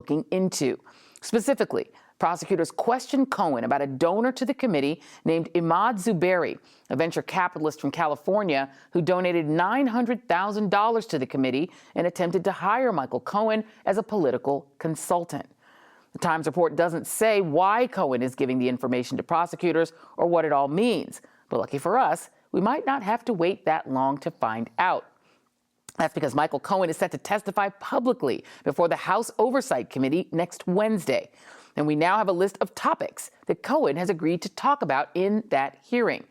looking into. Specifically, prosecutors questioned Cohen about a donor to the committee named Imad Zuberi, a venture capitalist from California who donated $900,000 to the committee and attempted to hire Michael Cohen as a political consultant. The Times report doesn't say why Cohen is giving the information to prosecutors or what it all means. But lucky for us, we might not have to wait that long to find out. That's because Michael Cohen is set to testify publicly before the House Oversight Committee next Wednesday. And we now have a list of topics that Cohen has agreed to talk about in that hearing.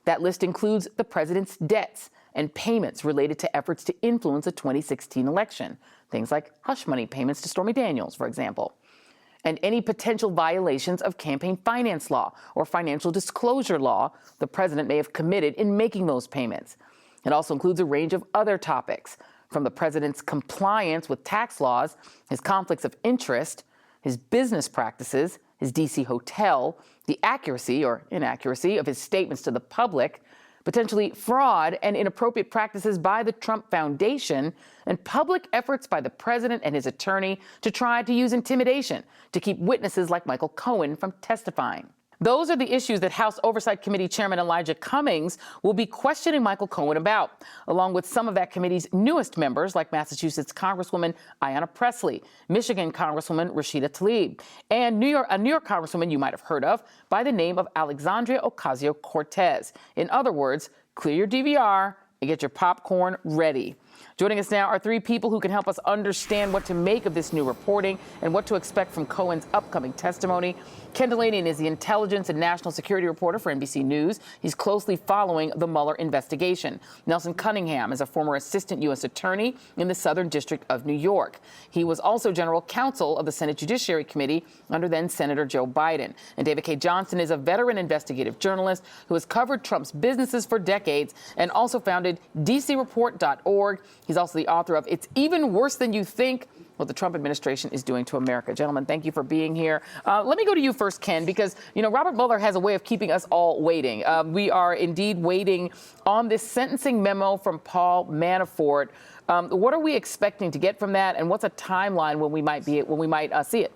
That list includes the president's debts and payments related to efforts to influence the 2016 election. Things like hush money payments to Stormy Daniels, for example. And any potential violations of campaign finance law or financial disclosure law the president may have committed in making those payments. It also includes a range of other topics, from the president's compliance with tax laws, his conflicts of interest, his business practices, his D.C. hotel, the accuracy or inaccuracy of his statements to the public, potentially fraud and inappropriate practices by the Trump Foundation, and public efforts by the president and his attorney to try to use intimidation to keep witnesses like Michael Cohen from testifying. Those are the issues that House Oversight Committee Chairman Elijah Cummings will be questioning Michael Cohen about, along with some of that committee's newest members, like Massachusetts Congresswoman Ayanna Pressley, Michigan Congresswoman Rashida Tlaib, and a New York Congresswoman you might have heard of by the name of Alexandria Ocasio-Cortez. In other words, clear your DVR and get your popcorn ready. Joining us now are three people who can help us understand what to make of this new reporting and what to expect from Cohen's upcoming testimony. Ken Delanian is the intelligence and national security reporter for NBC News. He's closely following the Mueller investigation. Nelson Cunningham is a former assistant U.S. attorney in the Southern District of New York. He was also general counsel of the Senate Judiciary Committee under then Senator Joe Biden. And David K. Johnston is a veteran investigative journalist who has covered Trump's businesses for decades and also founded DCReport.org. He's also the author of It's Even Worse Than You Think, What the Trump Administration is Doing to America. Gentlemen, thank you for being here. Let me go to you first, Ken, because, Robert Mueller has a way of keeping us all waiting. We are indeed waiting on this sentencing memo from Paul Manafort. What are we expecting to get from that, and what's a timeline when we might see it?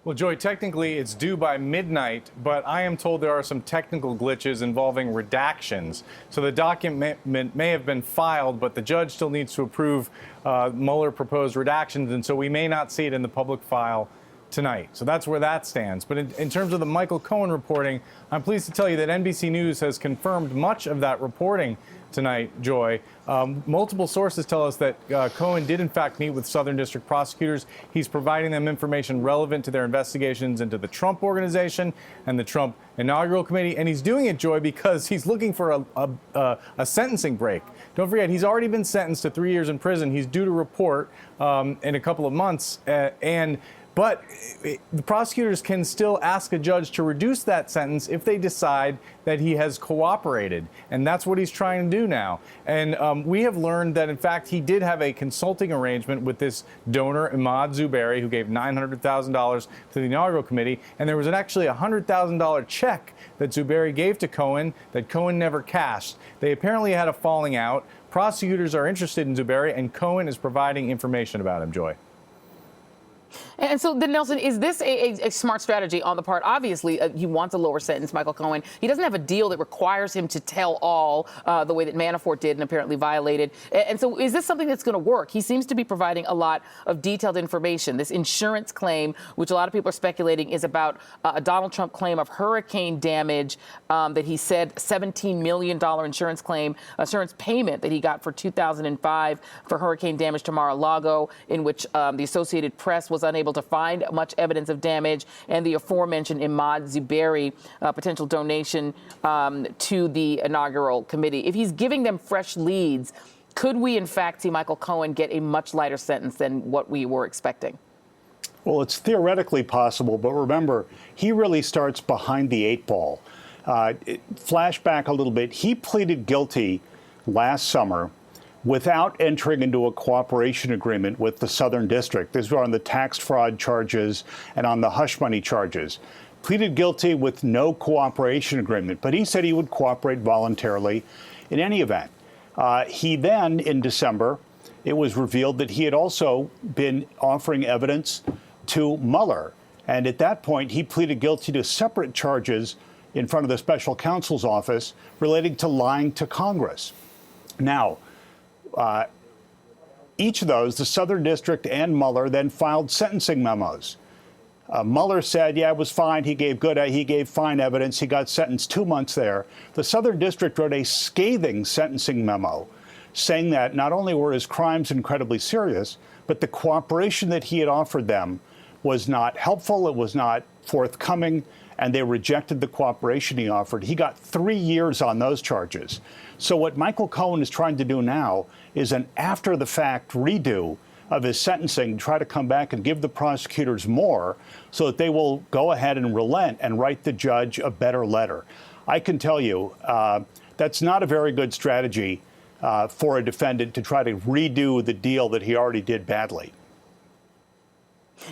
Well, Joy, technically it's due by midnight, but I am told there are some technical glitches involving redactions. So the document may have been filed, but the judge still needs to approve Mueller proposed redactions, and so we may not see it in the public file tonight. So that's where that stands. But in terms of the Michael Cohen reporting, I'm pleased to tell you that NBC News has confirmed much of that reporting tonight, Joy. Multiple sources tell us that Cohen did in fact meet with Southern District prosecutors. He's providing them information relevant to their investigations into the Trump Organization and the Trump Inaugural Committee. And he's doing it, Joy, because he's looking for a sentencing break. Don't forget, he's already been sentenced to 3 years in prison. He's due to report in a couple of months. But the prosecutors can still ask a judge to reduce that sentence if they decide that he has cooperated. And that's what he's trying to do now. And we have learned that, in fact, he did have a consulting arrangement with this donor, Imad Zuberi, who gave $900,000 to the inaugural committee. And there was actually a $100,000 check that Zuberi gave to Cohen that Cohen never cashed. They apparently had a falling out. Prosecutors are interested in Zuberi, and Cohen is providing information about him, Joy. And so then, Nelson, is this a smart strategy on the part? Obviously, he wants a lower sentence, Michael Cohen. He doesn't have a deal that requires him to tell all the way that Manafort did and apparently violated. And so is this something that's going to work? He seems to be providing a lot of detailed information. This insurance claim, which a lot of people are speculating is about a Donald Trump claim of hurricane damage that he said $17 million insurance payment that he got for 2005 for hurricane damage to Mar-a-Lago, in which the Associated Press was unable to find much evidence of damage, and the aforementioned Imad Zuberi potential donation to the inaugural committee. If he's giving them fresh leads, could we in fact see Michael Cohen get a much lighter sentence than what we were expecting? Well, it's theoretically possible, but remember, he really starts behind the eight ball. Flashback a little bit, he pleaded guilty last summer without entering into a cooperation agreement with the Southern District. These were on the tax fraud charges and on the hush money charges. Pleaded guilty with no cooperation agreement, but he said he would cooperate voluntarily in any event. He then, in December, it was revealed that he had also been offering evidence to Mueller. And at that point, he pleaded guilty to separate charges in front of the special counsel's office relating to lying to Congress. Now, each of those, the Southern District and Mueller, then filed sentencing memos. Mueller said, yeah, it was fine. He gave fine evidence. He got sentenced 2 months there. The Southern District wrote a scathing sentencing memo saying that not only were his crimes incredibly serious, but the cooperation that he had offered them was not helpful. It was not forthcoming, and they rejected the cooperation he offered. He got 3 years on those charges. So what Michael Cohen is trying to do now is an after-the-fact redo of his sentencing, try to come back and give the prosecutors more so that they will go ahead and relent and write the judge a better letter. I can tell you that's not a very good strategy for a defendant to try to redo the deal that he already did badly.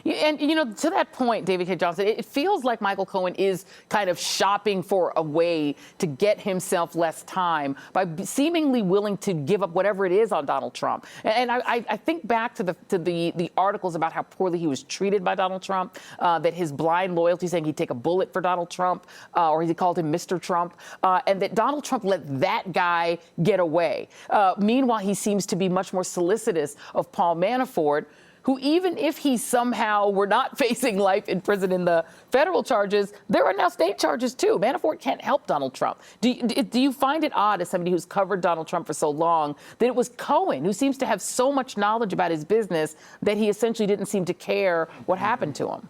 And, to that point, David K. Johnson, it feels like Michael Cohen is kind of shopping for a way to get himself less time by seemingly willing to give up whatever it is on Donald Trump. And I think back to the articles about how poorly he was treated by Donald Trump, that his blind loyalty, saying he'd take a bullet for Donald Trump, or he called him Mr. Trump, and that Donald Trump let that guy get away. Meanwhile, he seems to be much more solicitous of Paul Manafort, who, even if he somehow were not facing life in prison in the federal charges, there are now state charges, too. Manafort can't help Donald Trump. Do you find it odd, as somebody who's covered Donald Trump for so long, that it was Cohen, who seems to have so much knowledge about his business, that he essentially didn't seem to care what happened to him?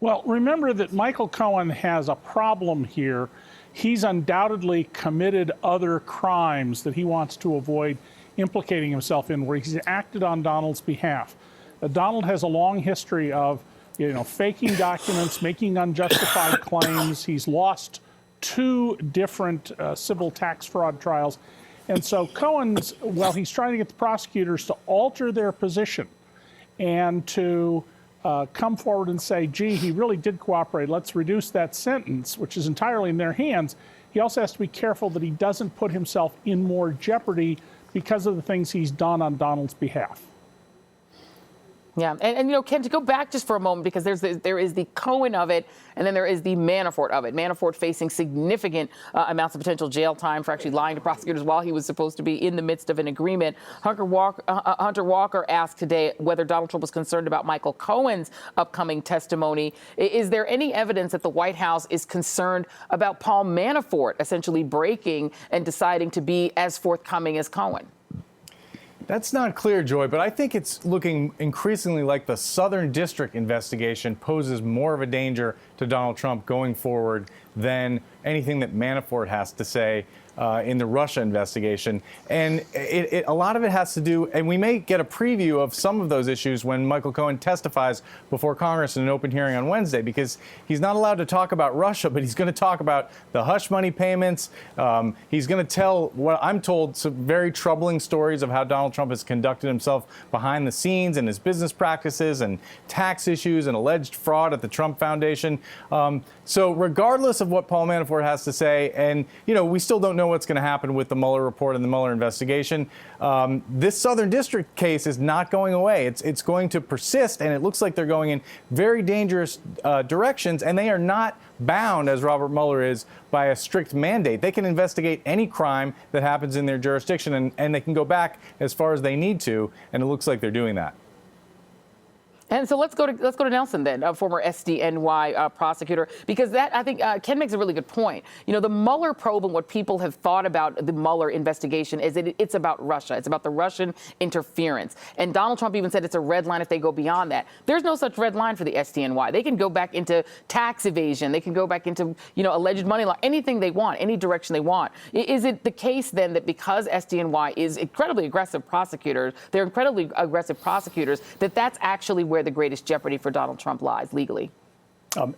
Well, remember that Michael Cohen has a problem here. He's undoubtedly committed other crimes that he wants to avoid implicating himself in, where he's acted on Donald's behalf. Donald has a long history of, faking documents, making unjustified claims. He's lost 2 different civil tax fraud trials. And so Cohen's, he's trying to get the prosecutors to alter their position and to come forward and say, gee, he really did cooperate. Let's reduce that sentence, which is entirely in their hands. He also has to be careful that he doesn't put himself in more jeopardy because of the things he's done on Donald's behalf. Yeah, and Ken, to go back just for a moment, because there is the Cohen of it, and then there is the Manafort of it. Manafort facing significant amounts of potential jail time for actually lying to prosecutors while he was supposed to be in the midst of an agreement. Hunter Walker asked today whether Donald Trump was concerned about Michael Cohen's upcoming testimony. Is there any evidence that the White House is concerned about Paul Manafort essentially breaking and deciding to be as forthcoming as Cohen? That's not clear, Joy, but I think it's looking increasingly like the Southern District investigation poses more of a danger to Donald Trump going forward than anything that Manafort has to say in the Russia investigation. And a lot of it has to do, and we may get a preview of some of those issues when Michael Cohen testifies before Congress in an open hearing on Wednesday, because he's not allowed to talk about Russia, but he's going to talk about the hush money payments. He's going to tell, what I'm told, some very troubling stories of how Donald Trump has conducted himself behind the scenes and his business practices and tax issues and alleged fraud at the Trump Foundation. So regardless of what Paul Manafort has to say, and, we still don't know what's going to happen with the Mueller report and the Mueller investigation, this Southern District case is not going away. It's going to persist, and it looks like they're going in very dangerous directions, and they are not bound, as Robert Mueller is, by a strict mandate. They can investigate any crime that happens in their jurisdiction, and they can go back as far as they need to, and it looks like they're doing that. And so let's go to Nelson then, a former SDNY prosecutor, because that, I think, Ken makes a really good point. The Mueller probe and what people have thought about the Mueller investigation is that it's about Russia. It's about the Russian interference. And Donald Trump even said it's a red line if they go beyond that. There's no such red line for the SDNY. They can go back into tax evasion. They can go back into, alleged money laundering, anything they want, any direction they want. Is it the case then that because SDNY is incredibly aggressive prosecutors, that that's actually where the greatest jeopardy for Donald Trump lies legally?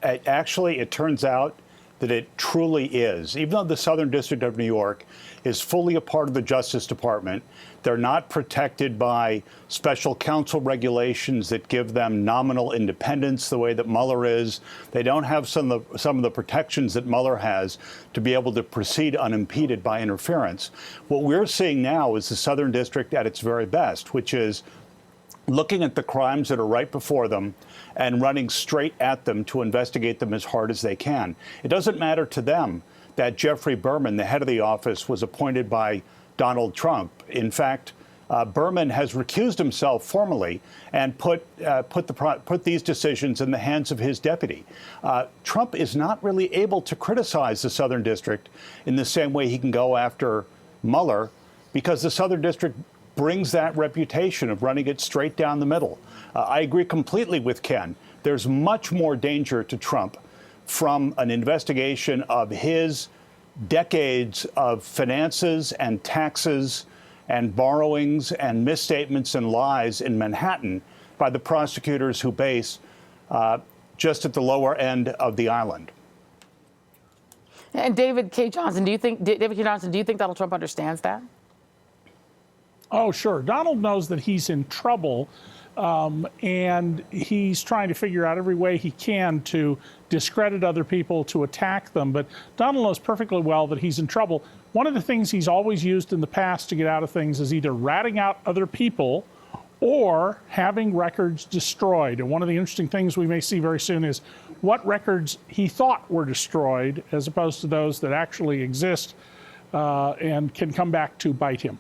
Actually, it turns out that it truly is. Even though the Southern District of New York is fully a part of the Justice Department, they're not protected by special counsel regulations that give them nominal independence the way that Mueller is. They don't have some of the protections that Mueller has to be able to proceed unimpeded by interference. What we're seeing now is the Southern District at its very best, which is looking at the crimes that are right before them and running straight at them to investigate them as hard as they can. It doesn't matter to them that Jeffrey Berman, the head of the office, was appointed by Donald Trump. In fact, Berman has recused himself formally and put these decisions in the hands of his deputy. Trump is not really able to criticize the Southern District in the same way he can go after Mueller, because the Southern District brings that reputation of running it straight down the middle. I agree completely with Ken. There's much more danger to Trump from an investigation of his decades of finances and taxes and borrowings and misstatements and lies in Manhattan by the prosecutors who base just at the lower end of the island. And David K. Johnson, do you think Donald Trump understands that? Oh, sure. Donald knows that he's in trouble, and he's trying to figure out every way he can to discredit other people, to attack them. But Donald knows perfectly well that he's in trouble. One of the things he's always used in the past to get out of things is either ratting out other people or having records destroyed. And one of the interesting things we may see very soon is what records he thought were destroyed as opposed to those that actually exist and can come back to bite him.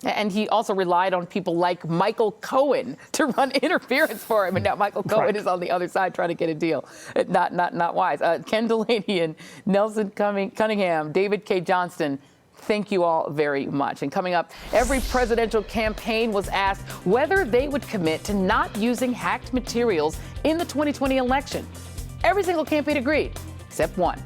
And he also relied on people like Michael Cohen to run interference for him. And now Michael Cohen is on the other side trying to get a deal. Not wise. Ken Delaney and Nelson Cunningham, David K. Johnston, thank you all very much. And coming up, every presidential campaign was asked whether they would commit to not using hacked materials in the 2020 election. Every single campaign agreed, except one.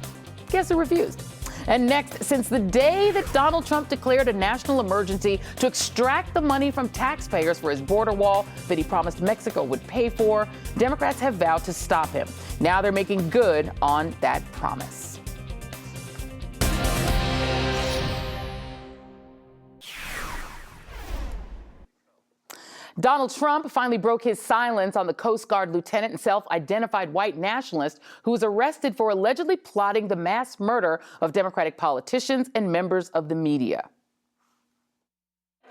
Guess who refused? And next, since the day that Donald Trump declared a national emergency to extract the money from taxpayers for his border wall that he promised Mexico would pay for, Democrats have vowed to stop him. Now they're making good on that promise. Donald Trump finally broke his silence on the Coast Guard lieutenant and self-identified white nationalist who was arrested for allegedly plotting the mass murder of Democratic politicians and members of the media.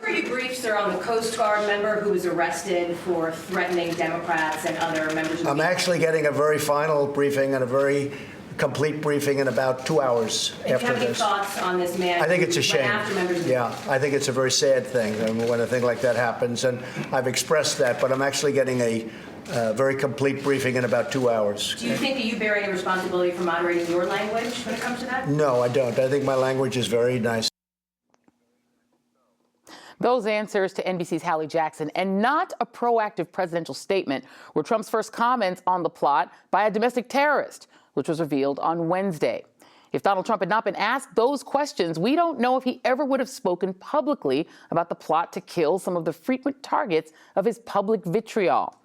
Were you briefed, sir, on the Coast Guard member who was arrested for threatening Democrats and other members of the media? I'm actually getting a very final briefing and a very complete briefing in about 2 hours after this. Do you have any thoughts on this man? I think it's a who went shame. after members of the Yeah, I think it's a very sad thing when a thing like that happens, and I've expressed that, but I'm actually getting a very complete briefing in about 2 hours. Do you think that you bear any responsibility for moderating your language when it comes to that? No, I don't. I think my language is very nice. Those answers to NBC's Hallie Jackson, and not a proactive presidential statement, were Trump's first comments on the plot by a domestic terrorist, which was revealed on Wednesday. If Donald Trump had not been asked those questions, we don't know if he ever would have spoken publicly about the plot to kill some of the frequent targets of his public vitriol.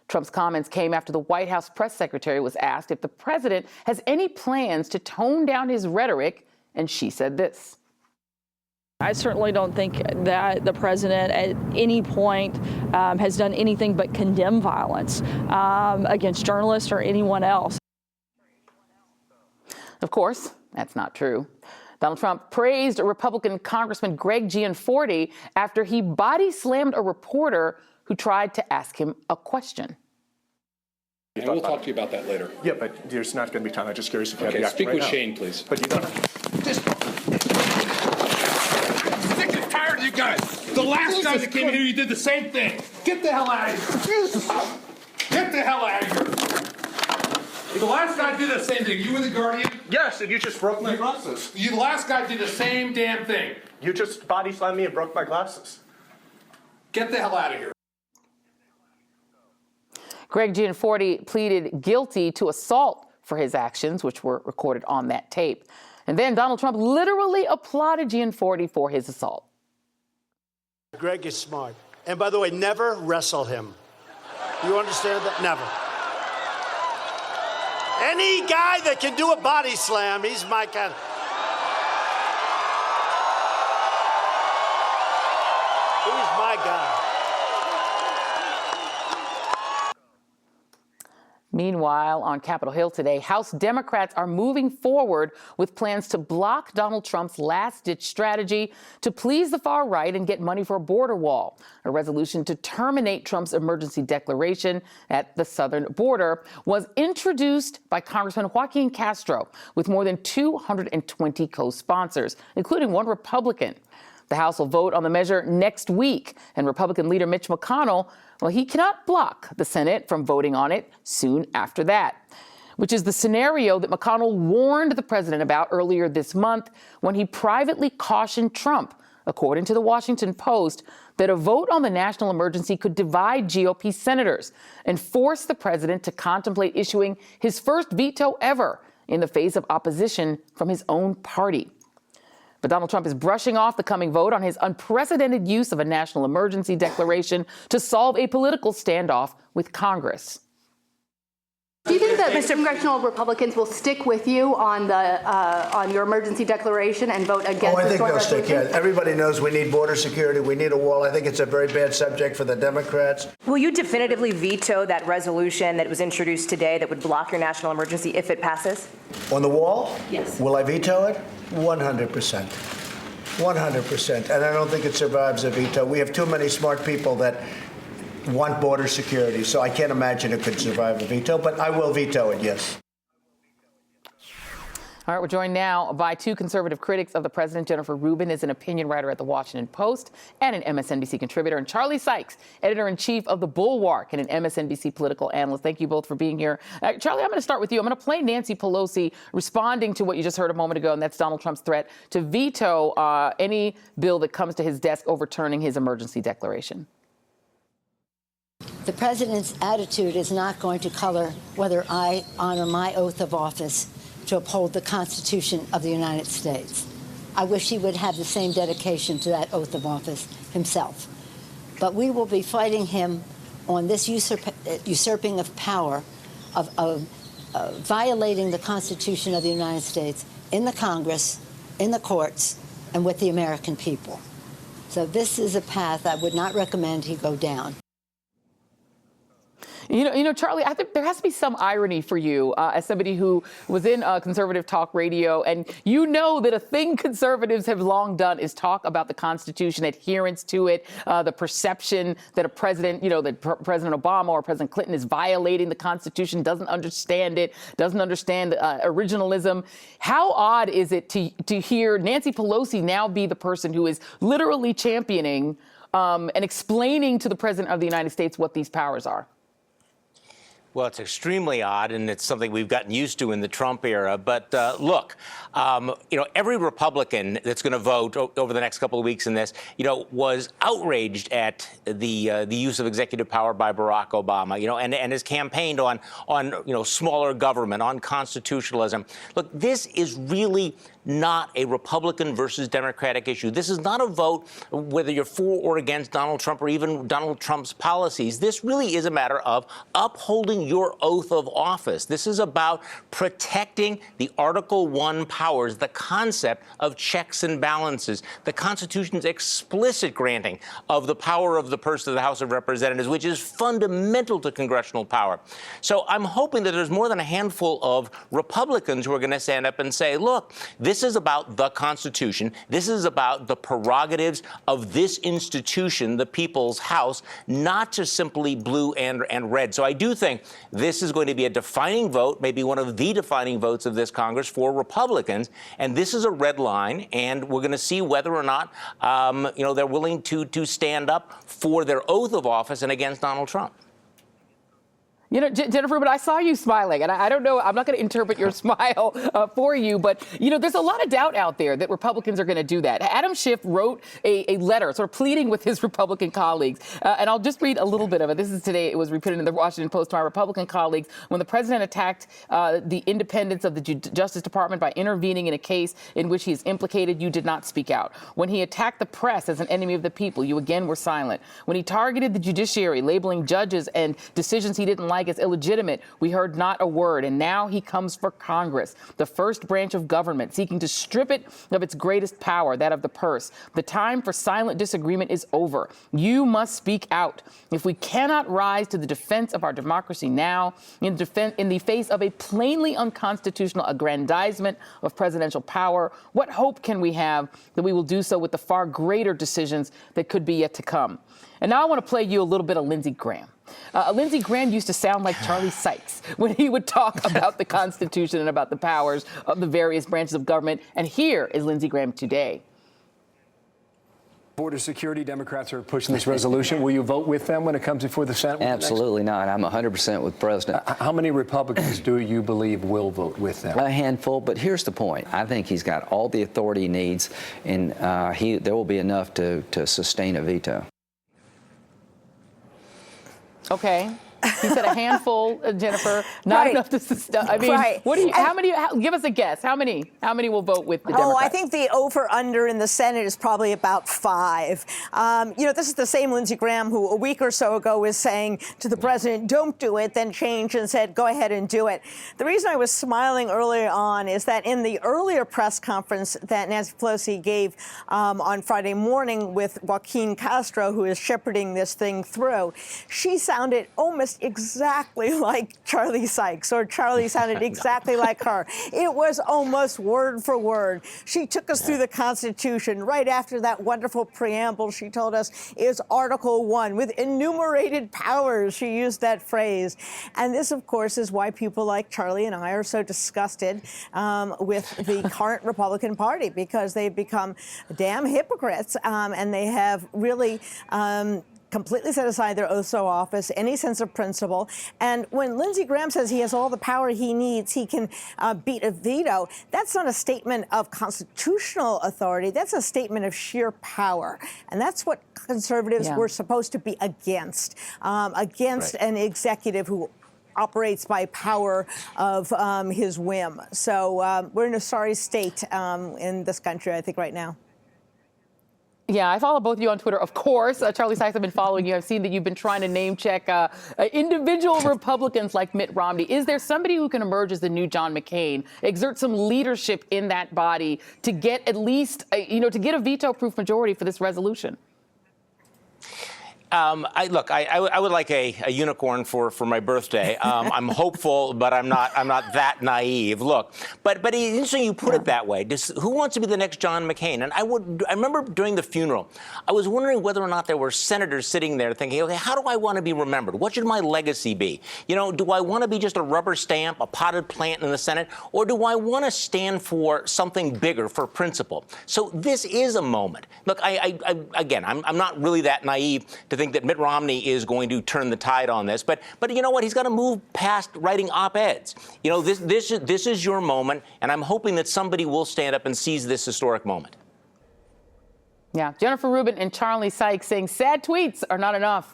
Trump's comments came after the White House press secretary was asked if the president has any plans to tone down his rhetoric, and she said this. I certainly don't think that the president at any point has done anything but condemn violence against journalists or anyone else. Of course, that's not true. Donald Trump praised Republican Congressman Greg Gianforte after he body slammed a reporter who tried to ask him a question. And we'll talk to you about that later. Yeah, but there's not going to be time. I'm just curious if you have Okay, the speak right with now. Shane, please. But you don't. Sick and tired of you guys. The last guy that came here, you did the same thing. Get the hell out of here. Get the hell out of here. The last guy did the same thing. You were the Guardian? Yes, and you just broke my glasses. The last guy did the same damn thing. You just body slammed me and broke my glasses. Get the hell out of here. Greg Gianforte pleaded guilty to assault for his actions, which were recorded on that tape. And then Donald Trump literally applauded Gianforte for his assault. Greg is smart. And by the way, never wrestle him. You understand that? Never. Any guy that can do a body slam, he's my kind. He's my guy. Meanwhile, on Capitol Hill today, House Democrats are moving forward with plans to block Donald Trump's last-ditch strategy to please the far right and get money for a border wall. A resolution to terminate Trump's emergency declaration at the southern border was introduced by Congressman Joaquin Castro with more than 220 co-sponsors, including one Republican. The House will vote on the measure next week, and Republican leader Mitch McConnell, well, he cannot block the Senate from voting on it soon after that, which is the scenario that McConnell warned the president about earlier this month when he privately cautioned Trump, according to the Washington Post, that a vote on the national emergency could divide GOP senators and force the president to contemplate issuing his first veto ever in the face of opposition from his own party. But Donald Trump is brushing off the coming vote on his unprecedented use of a national emergency declaration to solve a political standoff with Congress. Do you think that Mr. Congressional Republicans will stick with you on your emergency declaration and vote against I the think they'll stick, yeah. Everybody knows we need border security. We need a wall. I think it's a very bad subject for the Democrats. Will you definitively veto that resolution that was introduced today that would block your national emergency if it passes? On the wall? Yes. Will I veto it? 100%. 100%. And I don't think it survives a veto. We have too many smart people that want border security, so I can't imagine it could survive a veto, but I will veto it, yes. All right, we're joined now by two conservative critics of the president. Jennifer Rubin is an opinion writer at The Washington Post and an MSNBC contributor, and Charlie Sykes, editor-in-chief of The Bulwark and an MSNBC political analyst. Thank you both for being here. Charlie, I'm going to start with you. I'm going to play Nancy Pelosi responding to what you just heard a moment ago, and that's Donald Trump's threat to veto any bill that comes to his desk overturning his emergency declaration. The president's attitude is not going to color whether I honor my oath of office to uphold the Constitution of the United States. I wish he would have the same dedication to that oath of office himself. But we will be fighting him on this usurping of power, of violating the Constitution of the United States in the Congress, in the courts, and with the American people. So this is a path I would not recommend he go down. You know, Charlie, I think there has to be some irony for you as somebody who was in conservative talk radio, and you know that a thing conservatives have long done is talk about the Constitution, adherence to it, the perception that a president, that President Obama or President Clinton is violating the Constitution, doesn't understand it, doesn't understand originalism. How odd is it to hear Nancy Pelosi now be the person who is literally championing and explaining to the President of the United States what these powers are? Well, it's extremely odd, and it's something we've gotten used to in the Trump era. But look, every Republican that's going to vote over the next couple of weeks in this, was outraged at the use of executive power by Barack Obama, and has campaigned on smaller government, on constitutionalism. Look, this is really not a Republican versus Democratic issue. This is not a vote whether you're for or against Donald Trump or even Donald Trump's policies. This really is a matter of upholding your oath of office. This is about protecting the Article I powers, the concept of checks and balances, the Constitution's explicit granting of the power of the person of the House of Representatives, which is fundamental to congressional power. So I'm hoping that there's more than a handful of Republicans who are going to stand up and say, look, this is about the Constitution. This is about the prerogatives of this institution, the People's House, not just simply blue and red. So I do think this is going to be a defining vote, maybe one of the defining votes of this Congress for Republicans. And this is a red line, and we're going to see whether or not, they're willing to stand up for their oath of office and against Donald Trump. Jennifer, but I saw you smiling, and I don't know, I'm not going to interpret your smile for you, but, there's a lot of doubt out there that Republicans are going to do that. Adam Schiff wrote a letter sort of pleading with his Republican colleagues, and I'll just read a little bit of it. This is today. It was reprinted in the Washington Post to our Republican colleagues. When the president attacked the independence of the Justice Department by intervening in a case in which he is implicated, you did not speak out. When he attacked the press as an enemy of the people, you again were silent. When he targeted the judiciary, labeling judges and decisions he didn't like like is illegitimate. We heard not a word. And now he comes for Congress, the first branch of government, seeking to strip it of its greatest power, that of the purse. The time for silent disagreement is over. You must speak out. If we cannot rise to the defense of our democracy now, in the face of a plainly unconstitutional aggrandizement of presidential power, what hope can we have that we will do so with the far greater decisions that could be yet to come? And now I want to play you a little bit of Lindsey Graham. Lindsey Graham used to sound like Charlie Sykes when he would talk about the Constitution and about the powers of the various branches of government. And here is Lindsey Graham today. Border security, Democrats are pushing this resolution. Will you vote with them when it comes before the Senate? Absolutely not. I'm 100% with President. How many Republicans do you believe will vote with them? A handful, but here's the point. I think he's got all the authority he needs, and there will be enough to sustain a veto. Okay. He said a handful, Jennifer, not enough to sustain. I mean, what do you? How many? Give us a guess. How many will vote with the Democrats? Oh, I think the over/under in the Senate is probably about 5. This is the same Lindsey Graham who a week or so ago was saying to the president, "Don't do it," then changed and said, "Go ahead and do it." The reason I was smiling earlier on is that in the earlier press conference that Nancy Pelosi gave on Friday morning with Joaquin Castro, who is shepherding this thing through, she sounded almost exactly like Charlie Sykes, or Charlie sounded exactly like her. It was almost word for word. She took us through the Constitution. Right after that wonderful preamble, she told us is Article 1 with enumerated powers. She used that phrase. And this, of course, is why people like Charlie and I are so disgusted with the current Republican Party, because they've become damn hypocrites, and they have really completely set aside their oaths of office, any sense of principle. And when Lindsey Graham says he has all the power he needs, he can beat a veto, that's not a statement of constitutional authority. That's a statement of sheer power. And that's what conservatives were supposed to be against an executive who operates by power of his whim. So we're in a sorry state in this country, I think, right now. Yeah, I follow both of you on Twitter, of course. Charlie Sykes, I've been following you. I've seen that you've been trying to name check individual Republicans like Mitt Romney. Is there somebody who can emerge as the new John McCain, exert some leadership in that body to get at least, to get a veto-proof majority for this resolution? I would like a unicorn for my birthday. I'm hopeful, but I'm not that naive. Look, but it's interesting you put it that way. Who wants to be the next John McCain? And I remember during the funeral, I was wondering whether or not there were senators sitting there thinking, okay, how do I want to be remembered? What should my legacy be? Do I want to be just a rubber stamp, a potted plant in the Senate, or do I want to stand for something bigger, for principle? So this is a moment. Look, I'm not really that naive to think that Mitt Romney is going to turn the tide on this, but you know what? He's got to move past writing op-eds. This is your moment, and I'm hoping that somebody will stand up and seize this historic moment. Yeah, Jennifer Rubin and Charlie Sykes saying sad tweets are not enough.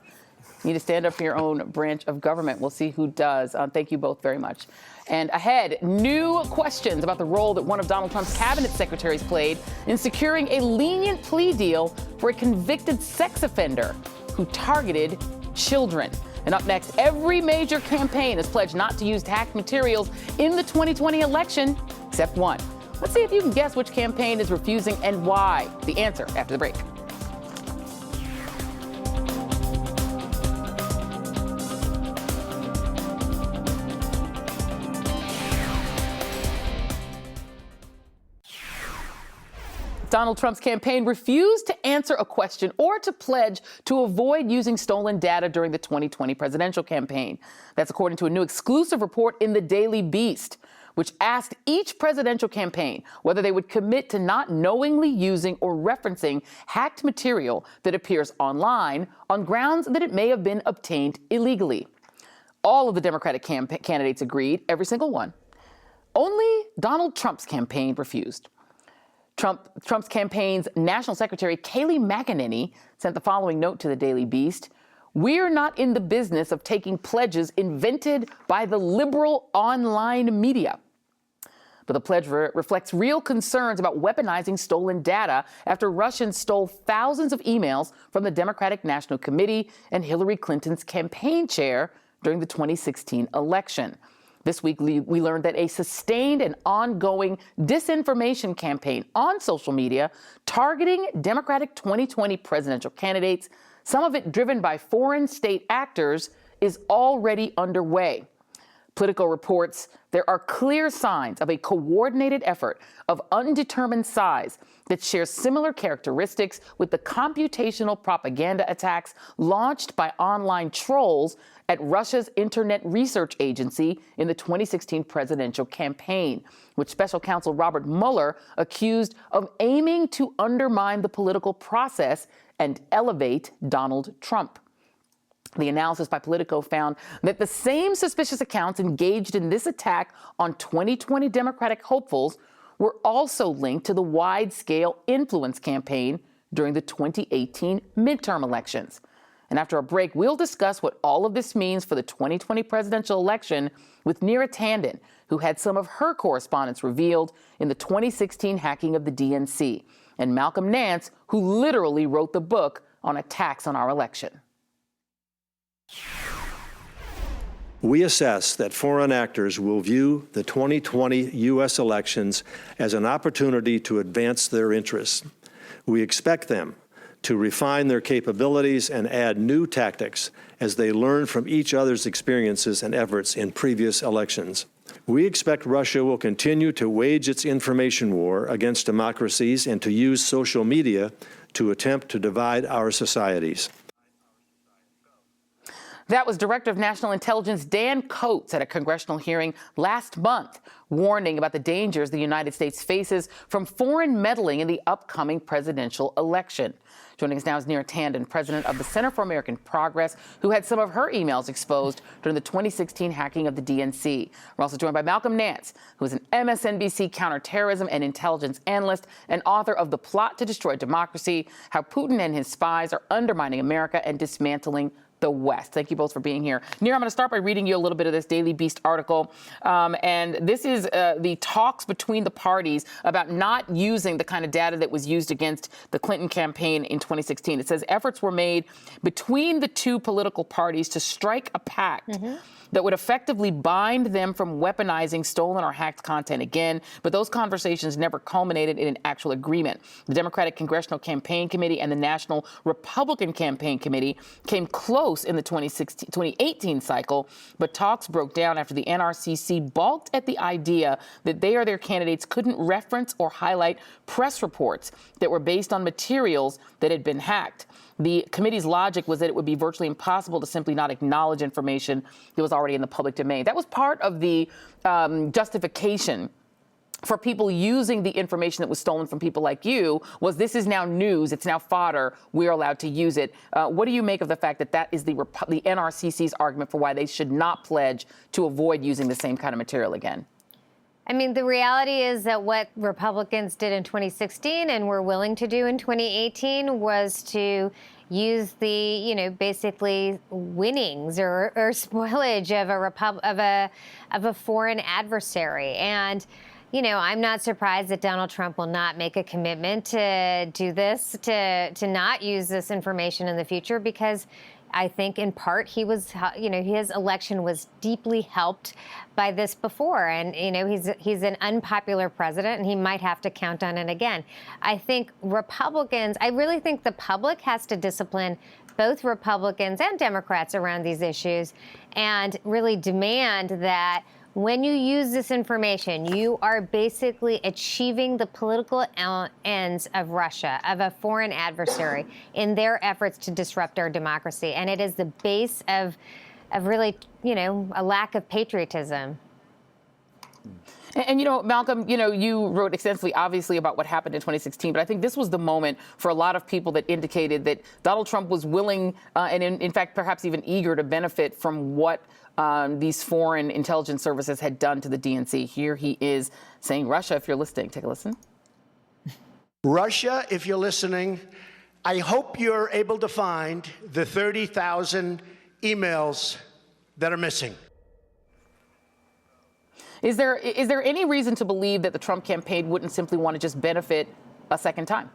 You need to stand up for your own branch of government. We'll see who does. Thank you both very much. And ahead, new questions about the role that one of Donald Trump's cabinet secretaries played in securing a lenient plea deal for a convicted sex offender who targeted children. And up next, every major campaign has pledged not to use hacked materials in the 2020 election, except one. Let's see if you can guess which campaign is refusing and why. The answer after the break. Donald Trump's campaign refused to answer a question or to pledge to avoid using stolen data during the 2020 presidential campaign. That's according to a new exclusive report in the Daily Beast, which asked each presidential campaign whether they would commit to not knowingly using or referencing hacked material that appears online on grounds that it may have been obtained illegally. All of the Democratic candidates agreed, every single one. Only Donald Trump's campaign refused. Trump's campaign's national secretary, Kayleigh McEnany, sent the following note to the Daily Beast. We're not in the business of taking pledges invented by the liberal online media. But the pledge reflects real concerns about weaponizing stolen data after Russians stole thousands of emails from the Democratic National Committee and Hillary Clinton's campaign chair, during the 2016 election. This week, we learned that a sustained and ongoing disinformation campaign on social media targeting Democratic 2020 presidential candidates, some of it driven by foreign state actors, is already underway. Politico reports there are clear signs of a coordinated effort of undetermined size that shares similar characteristics with the computational propaganda attacks launched by online trolls at Russia's Internet Research Agency in the 2016 presidential campaign, which special counsel Robert Mueller accused of aiming to undermine the political process and elevate Donald Trump. The analysis by Politico found that the same suspicious accounts engaged in this attack on 2020 Democratic hopefuls were also linked to the wide-scale influence campaign during the 2018 midterm elections. And after a break, we'll discuss what all of this means for the 2020 presidential election with Neera Tanden, who had some of her correspondence revealed in the 2016 hacking of the DNC, and Malcolm Nance, who literally wrote the book on attacks on our election. We assess that foreign actors will view the 2020 U.S. elections as an opportunity to advance their interests. We expect them to refine their capabilities and add new tactics as they learn from each other's experiences and efforts in previous elections. We expect Russia will continue to wage its information war against democracies and to use social media to attempt to divide our societies. That was Director of National Intelligence Dan Coats at a congressional hearing last month, warning about the dangers the United States faces from foreign meddling in the upcoming presidential election. Joining us now is Neera Tanden, president of the Center for American Progress, who had some of her emails exposed during the 2016 hacking of the DNC. We're also joined by Malcolm Nance, who is an MSNBC counterterrorism and intelligence analyst and author of The Plot to Destroy Democracy: How Putin and His Spies Are Undermining America and Dismantling the West. Thank you both for being here. Neera, I'm going to start by reading you a little bit of this Daily Beast article. And this is the talks between the parties about not using the kind of data that was used against the Clinton campaign in 2016. It says efforts were made between the two political parties to strike a pact that would effectively bind them from weaponizing stolen or hacked content again. But those conversations never culminated in an actual agreement. The Democratic Congressional Campaign Committee and the National Republican Campaign Committee came close in the 2018 cycle, but talks broke down after the NRCC balked at the idea that they or their candidates couldn't reference or highlight press reports that were based on materials that had been hacked. The committee's logic was that it would be virtually impossible to simply not acknowledge information that was already in the public domain. That was part of the justification for people using the information that was stolen from people like you, was this is now news, it's now fodder, we're allowed to use it. What do you make of the fact that that is the NRCC's argument for why they should not pledge to avoid using the same kind of material again? I mean, the reality is that what Republicans did in 2016 and were willing to do in 2018 was to use the, basically winnings or spoilage of a foreign adversary. And, I'm not surprised that Donald Trump will not make a commitment to do this, to not use this information in the future, because I think in part his election was deeply helped by this before. And, he's an unpopular president and he might have to count on it again. I think I really think the public has to discipline both Republicans and Democrats around these issues and really demand that when you use this information, you are basically achieving the political ends of Russia, of a foreign adversary, in their efforts to disrupt our democracy. And it is the base of really, a lack of patriotism. And, Malcolm, you wrote extensively, obviously, about what happened in 2016, but I think this was the moment for a lot of people that indicated that Donald Trump was willing and, in fact, perhaps even eager to benefit from what these foreign intelligence services had done to the DNC. Here he is saying, Russia, if you're listening, take a listen. Russia, if you're listening, I hope you're able to find the 30,000 emails that are missing. Is there any reason to believe that the Trump campaign wouldn't simply want to just benefit a second time?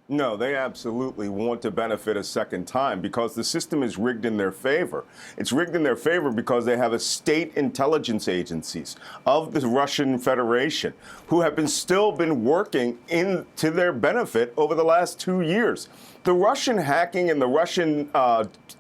No, they absolutely want to benefit a second time because the system is rigged in their favor. It's rigged in their favor because they have a state intelligence agencies of the Russian Federation who have still been working to their benefit over the last 2 years. The Russian hacking and the Russian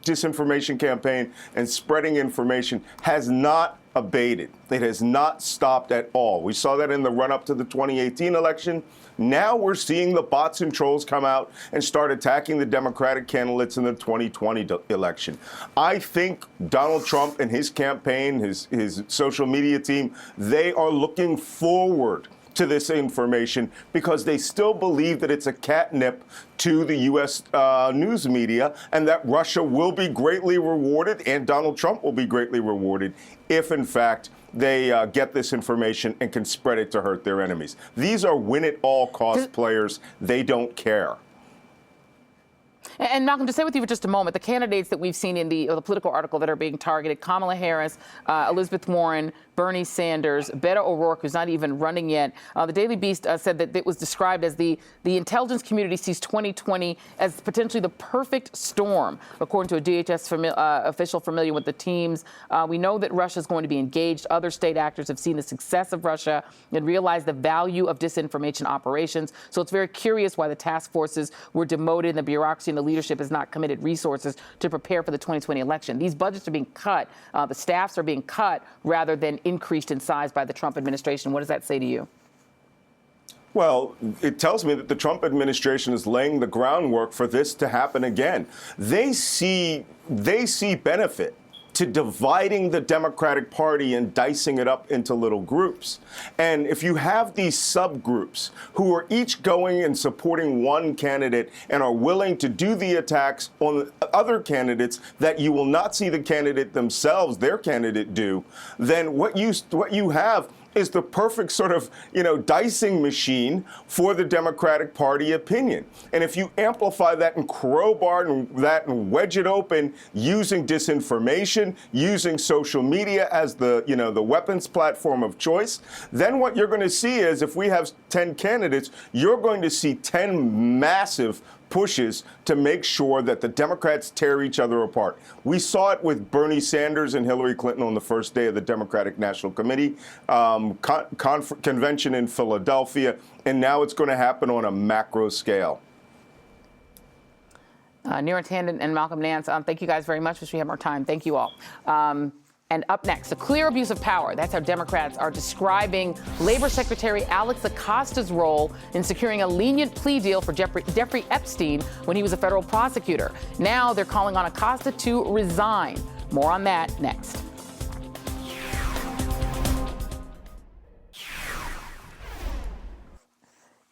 disinformation campaign and spreading information has not abated. It has not stopped at all. We saw that in the run-up to the 2018 election. Now we're seeing the bots and trolls come out and start attacking the Democratic candidates in the 2020 election. I think Donald Trump and his campaign, his social media team, they are looking forward to this information because they still believe that it's a catnip to the U.S. News media and that Russia will be greatly rewarded and Donald Trump will be greatly rewarded if, in fact, they get this information and can spread it to hurt their enemies. These are win-at-all-cost players. They don't care. And Malcolm, to stay with you for just a moment, the candidates that we've seen in the political article that are being targeted, Kamala Harris, Elizabeth Warren, Bernie Sanders, Beto O'Rourke, who's not even running yet. The Daily Beast said that it was described as the intelligence community sees 2020 as potentially the perfect storm, according to a DHS official familiar with the teams. We know that Russia is going to be engaged. Other state actors have seen the success of Russia and realized the value of disinformation operations. So it's very curious why the task forces were demoted and the bureaucracy and the leadership has not committed resources to prepare for the 2020 election. These budgets are being cut. The staffs are being cut rather than increased in size by the Trump administration. What does that say to you? Well, it tells me that the Trump administration is laying the groundwork for this to happen again. They see benefit to dividing the Democratic Party and dicing it up into little groups. And if you have these subgroups who are each going and supporting one candidate and are willing to do the attacks on other candidates that you will not see the candidate themselves, their candidate, do, then what you have is the perfect sort of, dicing machine for the Democratic Party opinion. And if you amplify that and crowbar that and wedge it open using disinformation, using social media as the weapons platform of choice, then what you're going to see is if we have 10 candidates, you're going to see 10 massive pushes to make sure that the Democrats tear each other apart. We saw it with Bernie Sanders and Hillary Clinton on the first day of the Democratic National Committee convention in Philadelphia, and now it's going to happen on a macro scale. Neera Tanden and Malcolm Nance, thank you guys very much. Wish we had more time. Thank you all. And up next, a clear abuse of power. That's how Democrats are describing Labor Secretary Alex Acosta's role in securing a lenient plea deal for Jeffrey Epstein when he was a federal prosecutor. Now they're calling on Acosta to resign. More on that next.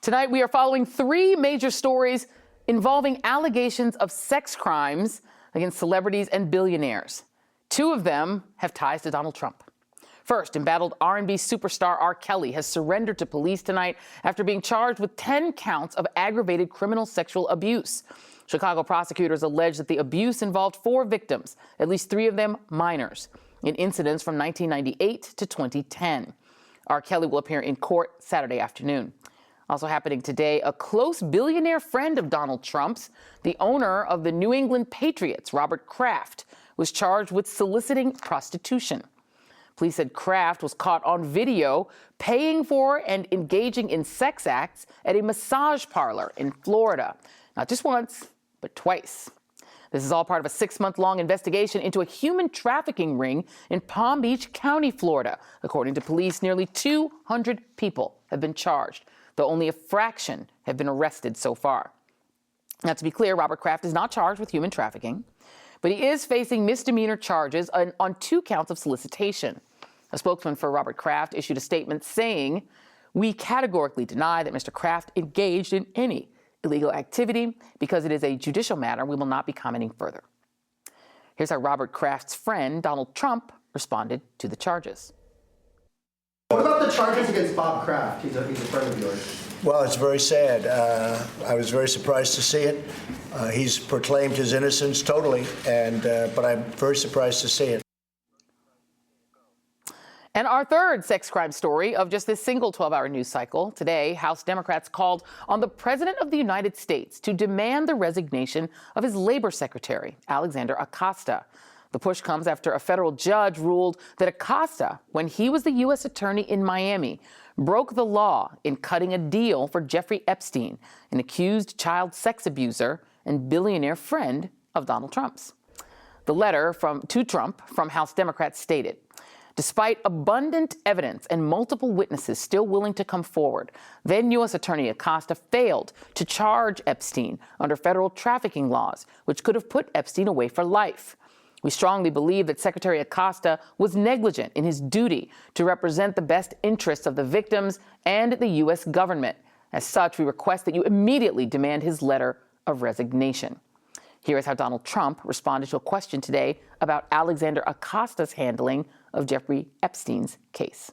Tonight, we are following three major stories involving allegations of sex crimes against celebrities and billionaires. Two of them have ties to Donald Trump. First, embattled R&B superstar R. Kelly has surrendered to police tonight after being charged with 10 counts of aggravated criminal sexual abuse. Chicago prosecutors allege that the abuse involved 4 victims, at least 3 of them minors, in incidents from 1998 to 2010. R. Kelly will appear in court Saturday afternoon. Also happening today, a close billionaire friend of Donald Trump's, the owner of the New England Patriots, Robert Kraft, was charged with soliciting prostitution. Police said Kraft was caught on video paying for and engaging in sex acts at a massage parlor in Florida. Not just once, but twice. This is all part of a 6-month-long investigation into a human trafficking ring in Palm Beach County, Florida. According to police, nearly 200 people have been charged, though only a fraction have been arrested so far. Now, to be clear, Robert Kraft is not charged with human trafficking, but he is facing misdemeanor charges on 2 counts of solicitation. A spokesman for Robert Kraft issued a statement saying, "We categorically deny that Mr. Kraft engaged in any illegal activity. Because it is a judicial matter, we will not be commenting further." Here's how Robert Kraft's friend, Donald Trump, responded to the charges. What about the charges against Bob Kraft? He's a friend of yours. Well, it's very sad. I was very surprised to see it. He's proclaimed his innocence totally, but I'm very surprised to see it. And our third sex crime story of just this single 12-hour news cycle. Today, House Democrats called on the President of the United States to demand the resignation of his labor secretary, Alexander Acosta. The push comes after a federal judge ruled that Acosta, when he was the U.S. attorney in Miami, broke the law in cutting a deal for Jeffrey Epstein, an accused child sex abuser and billionaire friend of Donald Trump's. The letter to Trump from House Democrats stated, despite abundant evidence and multiple witnesses still willing to come forward, then U.S. Attorney Acosta failed to charge Epstein under federal trafficking laws, which could have put Epstein away for life. We strongly believe that Secretary Acosta was negligent in his duty to represent the best interests of the victims and the U.S. government. As such, we request that you immediately demand his letter of resignation. Here is how Donald Trump responded to a question today about Alexander Acosta's handling of Jeffrey Epstein's case.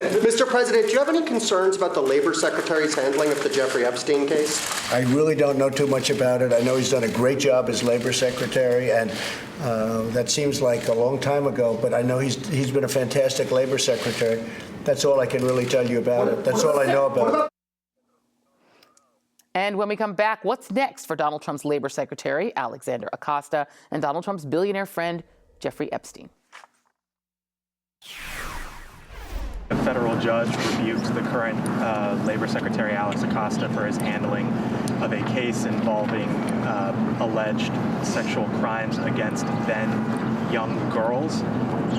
Mr. President, do you have any concerns about the Labor Secretary's handling of the Jeffrey Epstein case? I really don't know too much about it. I know he's done a great job as Labor Secretary, and that seems like a long time ago, but I know he's been a fantastic Labor Secretary. That's all I can really tell you about it. That's all I know about it. And when we come back, what's next for Donald Trump's Labor Secretary, Alexander Acosta, and Donald Trump's billionaire friend, Jeffrey Epstein? A federal judge rebuked the current Labor Secretary, Alex Acosta, for his handling of a case involving alleged sexual crimes against then young girls.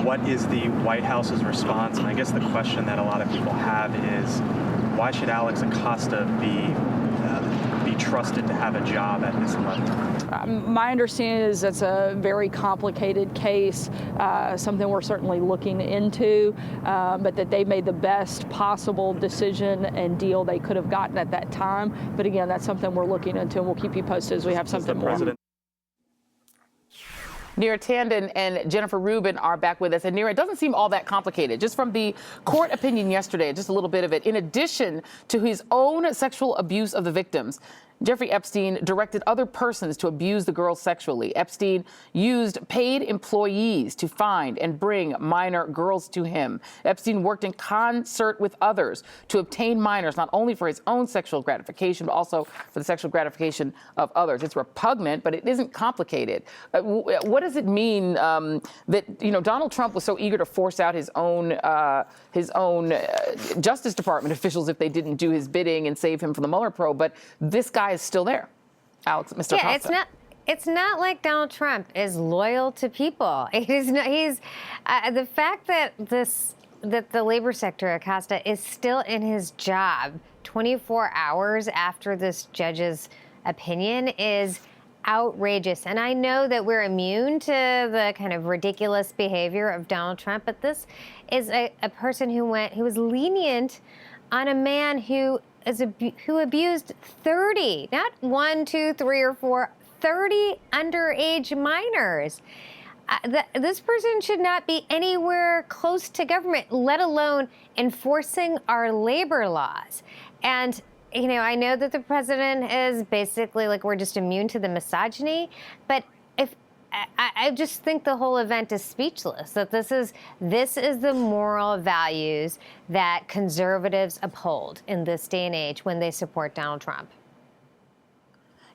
What is the White House's response? And I guess the question that a lot of people have is, why should Alex Acosta be trusted to have a job at this level? My understanding is it's a very complicated case, something we're certainly looking into, but that they made the best possible decision and deal they could have gotten at that time. But again, that's something we're looking into, and we'll keep you posted as we have something more. Neera Tanden and Jennifer Rubin are back with us. And Neera, it doesn't seem all that complicated. Just from the court opinion yesterday, just a little bit of it. In addition to his own sexual abuse of the victims, Jeffrey Epstein directed other persons to abuse the girls sexually. Epstein used paid employees to find and bring minor girls to him. Epstein worked in concert with others to obtain minors, not only for his own sexual gratification, but also for the sexual gratification of others. It's repugnant, but it isn't complicated. What does it mean that Donald Trump was so eager to force out his own Justice Department officials if they didn't do his bidding and save him from the Mueller probe, but this guy is still there, Mr. Acosta. Yeah, it's not like Donald Trump is loyal to people. He's the fact that the Labor Secretary Acosta is still in his job 24 hours after this judge's opinion is outrageous. And I know that we're immune to the kind of ridiculous behavior of Donald Trump, but this is a person who was lenient on a man who abused 30, not 1, 2, 3, or 4, 30 underage minors. This person should not be anywhere close to government, let alone enforcing our labor laws. And I know that the president is basically like, we're just immune to the misogyny, but I just think the whole event is speechless, that this is the moral values that conservatives uphold in this day and age when they support Donald Trump.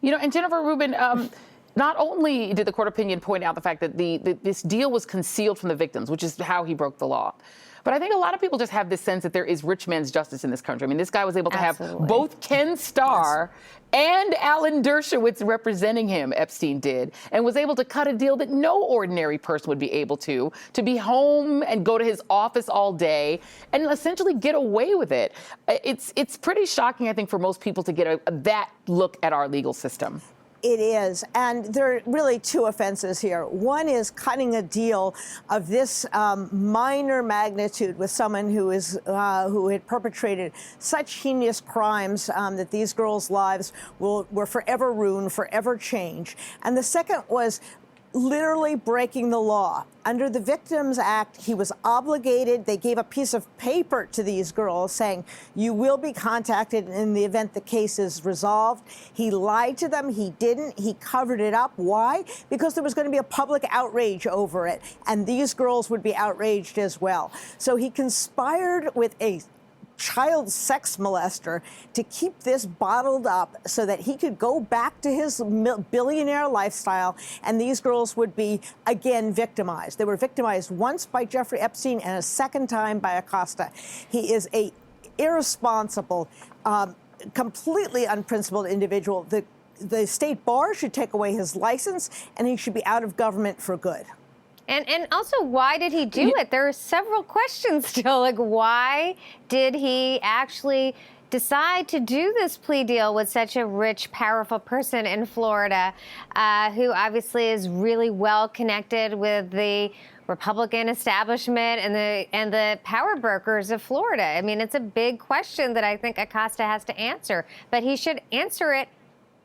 And Jennifer Rubin, not only did the court opinion point out the fact that this deal was concealed from the victims, which is how he broke the law, but I think a lot of people just have this sense that there is rich man's justice in this country. I mean, this guy was able to have both Ken Starr and Alan Dershowitz representing him, Epstein did, and was able to cut a deal that no ordinary person would be able to be home and go to his office all day and essentially get away with it. It's pretty shocking, I think, for most people to get that look at our legal system. It is, and there are really two offenses here. One is cutting a deal of this minor magnitude with someone who had perpetrated such heinous crimes that these girls' lives were forever ruined, forever changed. And the second was literally breaking the law. Under the Victims Act, he was obligated. They gave a piece of paper to these girls saying, you will be contacted in the event the case is resolved. He lied to them. He didn't. He covered it up. Why? Because there was going to be a public outrage over it, and these girls would be outraged as well. So he conspired with a child sex molester to keep this bottled up so that he could go back to his billionaire lifestyle, and these girls would be again victimized. They were victimized once by Jeffrey Epstein and a second time by Acosta. He is a irresponsible, completely unprincipled individual. The state bar should take away his license, and he should be out of government for good. And also, why did he do it? There are several questions still. Like, why did he actually decide to do this plea deal with such a rich, powerful person in Florida, who obviously is really well connected with the Republican establishment and the power brokers of Florida? I mean, it's a big question that I think Acosta has to answer, but he should answer it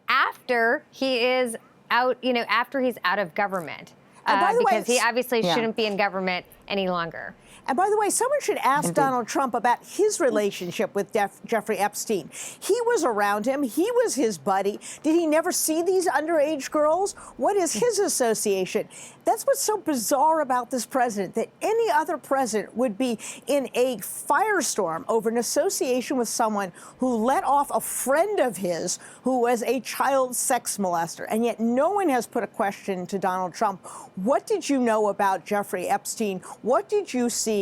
after he is out, after he's out of government. Because he obviously shouldn't be in government any longer. And by the way, someone should ask Donald Trump about his relationship with Jeffrey Epstein. He was around him. He was his buddy. Did he never see these underage girls? What is his association? That's what's so bizarre about this president, that any other president would be in a firestorm over an association with someone who let off a friend of his who was a child sex molester. And yet no one has put a question to Donald Trump. What did you know about Jeffrey Epstein? What did you see?